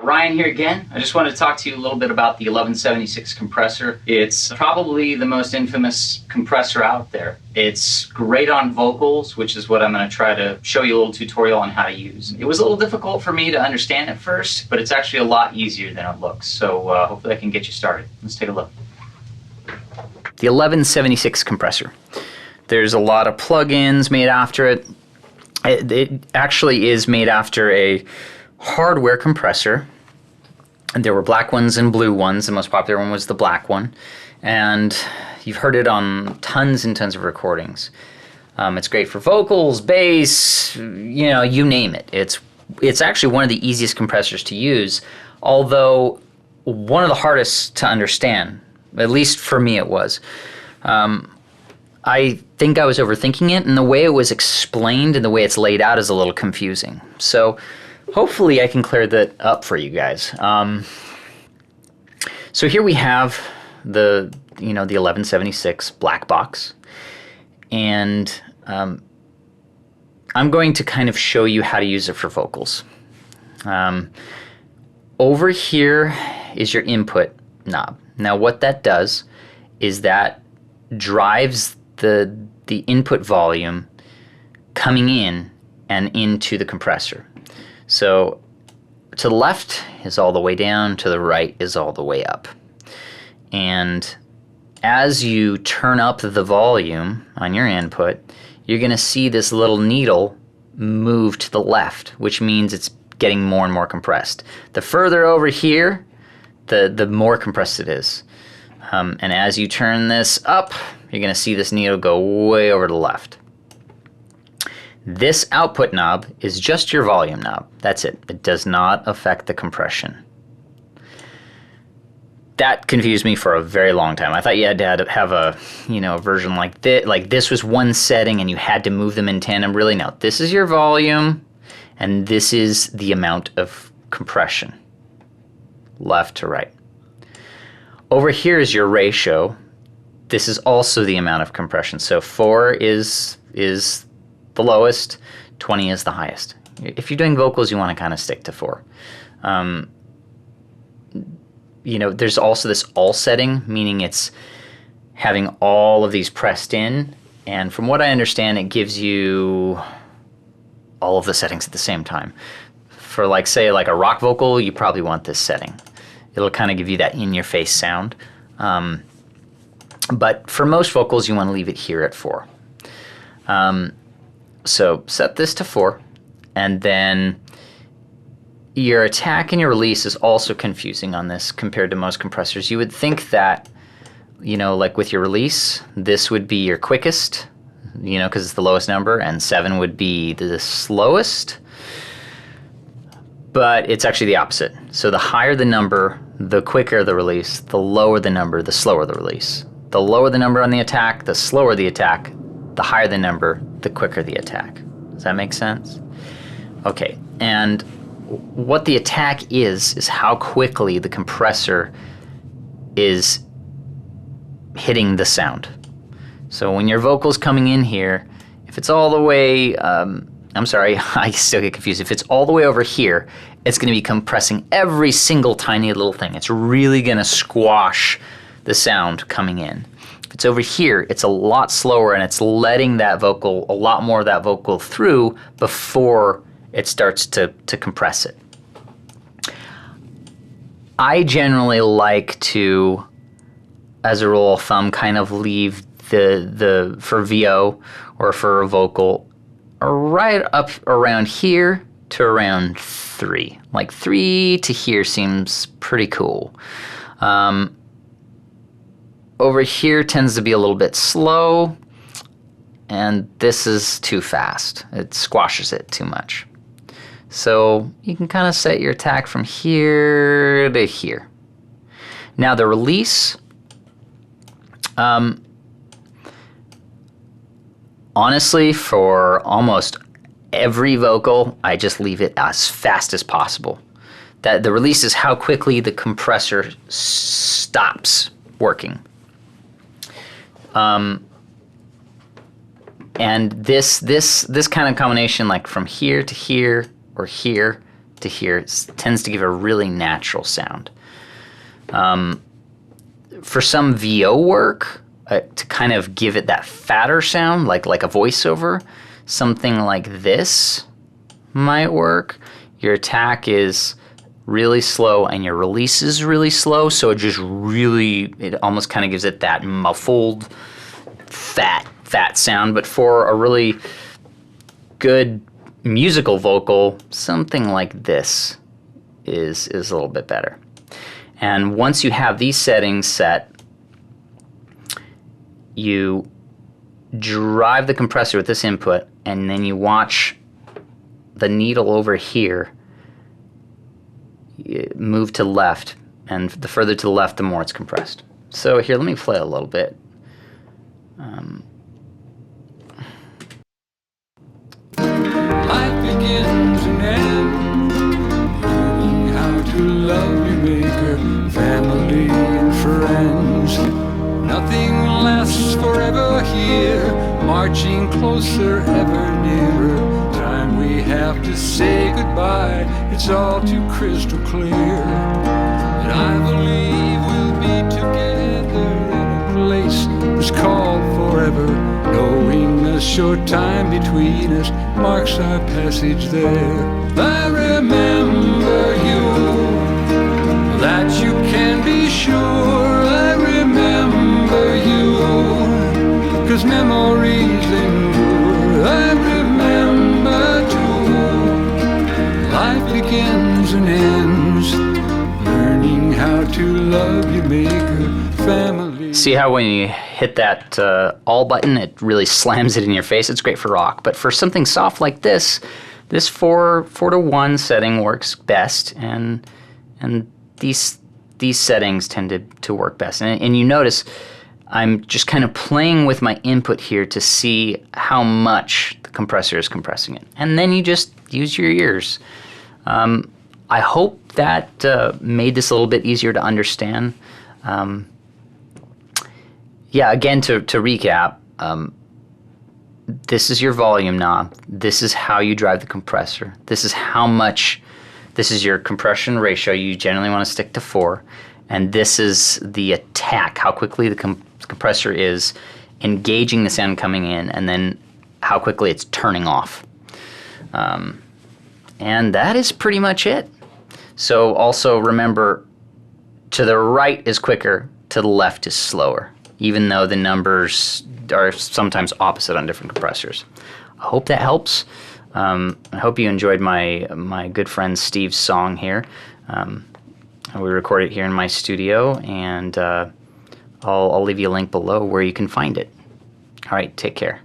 Ryan here again. I just wanted to talk to you a little bit about the 1176 compressor. It's probably the most infamous compressor out there. It's great on vocals, which is what I'm going to try to show you a little tutorial on how to use. It was a little difficult for me to understand at first, but it's actually a lot easier than it looks. So hopefully I can get you started. Let's take a look. The 1176 compressor. There's a lot of plugins made after it. It actually is made after a hardware compressor. And there were black ones and blue ones. The most popular one was the black one. And you've heard it on tons and tons of recordings. It's great for vocals, bass, you know, you name it. It's actually one of the easiest compressors to use, although one of the hardest to understand. At least for me it was. I think I was overthinking it, and the way it was explained and the way it's laid out is a little confusing. So hopefully I can clear that up for you guys. So here we have the 1176 black box, and I'm going to kind of show you how to use it for vocals. Over here is your input knob. Now what that does is that drives the input volume coming in and into the compressor. So to the left is all the way down, to the right is all the way up. And as you turn up the volume on your input, you're going to see this little needle move to the left, which means it's getting more and more compressed. The further over here, the more compressed it is. And as you turn this up, you're going to see this needle go way over to the left. This output knob is just your volume knob. That's it. It does not affect the compression. That confused me for a very long time. I thought you had to have a version like this. Like this was one setting and you had to move them in tandem. Really, no. This is your volume, and this is the amount of compression, left to right. Over here is your ratio. This is also the amount of compression. So 4 is the lowest, 20 is the highest. If you're doing vocals, you want to kind of stick to 4. There's also this all setting, meaning it's having all of these pressed in. And from what I understand, it gives you all of the settings at the same time. For say a rock vocal, you probably want this setting. It'll kind of give you that in-your-face sound. But for most vocals, you want to leave it here at 4. So set this to 4, and then your attack and your release is also confusing on this compared to most compressors. You would think that, like with your release, this would be your quickest, because it's the lowest number, and 7 would be the slowest. But it's actually the opposite. So the higher the number, the quicker the release. The lower the number, the slower the release. The lower the number on the attack, the slower the attack. The higher the number, the quicker the attack. Does that make sense? Okay, and what the attack is how quickly the compressor is hitting the sound. So when your vocal's coming in here, if it's all the way, I'm sorry, I still get confused. If it's all the way over here, it's going to be compressing every single tiny little thing. It's really going to squash the sound coming in. If it's over here, it's a lot slower, and it's letting a lot more of that vocal through before it starts to compress it. I generally like to, as a rule of thumb, kind of leave the for VO or for a vocal right up around here to around 3. Like 3 to here seems pretty cool. Over here tends to be a little bit slow, and this is too fast. It squashes it too much. So you can kind of set your attack from here to here. Now the release, honestly, for almost every vocal, I just leave it as fast as possible. That the release is how quickly the compressor stops working. And this kind of combination, like from here to here or here to to hear. It tends to give a really natural sound. For some VO work, to kind of give it that fatter sound, like a voiceover, something like this might work. Your attack is really slow and your release is really slow, so it almost kind of gives it that muffled, fat sound. But for a really good musical vocal, something like this is a little bit better. And once you have these settings set, you drive the compressor with this input, and then you watch the needle over here move to left, and the further to the left, the more it's compressed. So here, let me play a little bit. Life begins and ends, learning how to love your maker, family and friends. Nothing lasts forever here, marching closer, ever nearer. Time we have to say goodbye, it's all too crystal clear. And I believe we'll be together in a place that's called forever, knowing the short time between us marks our passage there. I remember you, that you can be sure. I remember you, 'cause memories endure. I remember too, life begins and ends, learning how to love your maker, family. See how when you hit that all button, it really slams it in your face? It's great for rock. But for something soft like this 4-to-1 setting works best, and these settings tend to work best. And you notice I'm just kind of playing with my input here to see how much the compressor is compressing it. And then you just use your ears. I hope that made this a little bit easier to understand. Yeah, again, to recap, this is your volume knob. This is how you drive the compressor. This is your compression ratio. You generally want to stick to 4. And this is the attack, how quickly the compressor is engaging the sound coming in, and then how quickly it's turning off. And that is pretty much it. So also remember, to the right is quicker, to the left is slower, even though the numbers are sometimes opposite on different compressors. I hope that helps. I hope you enjoyed my good friend Steve's song here. We record it here in my studio, and I'll leave you a link below where you can find it. All right, take care.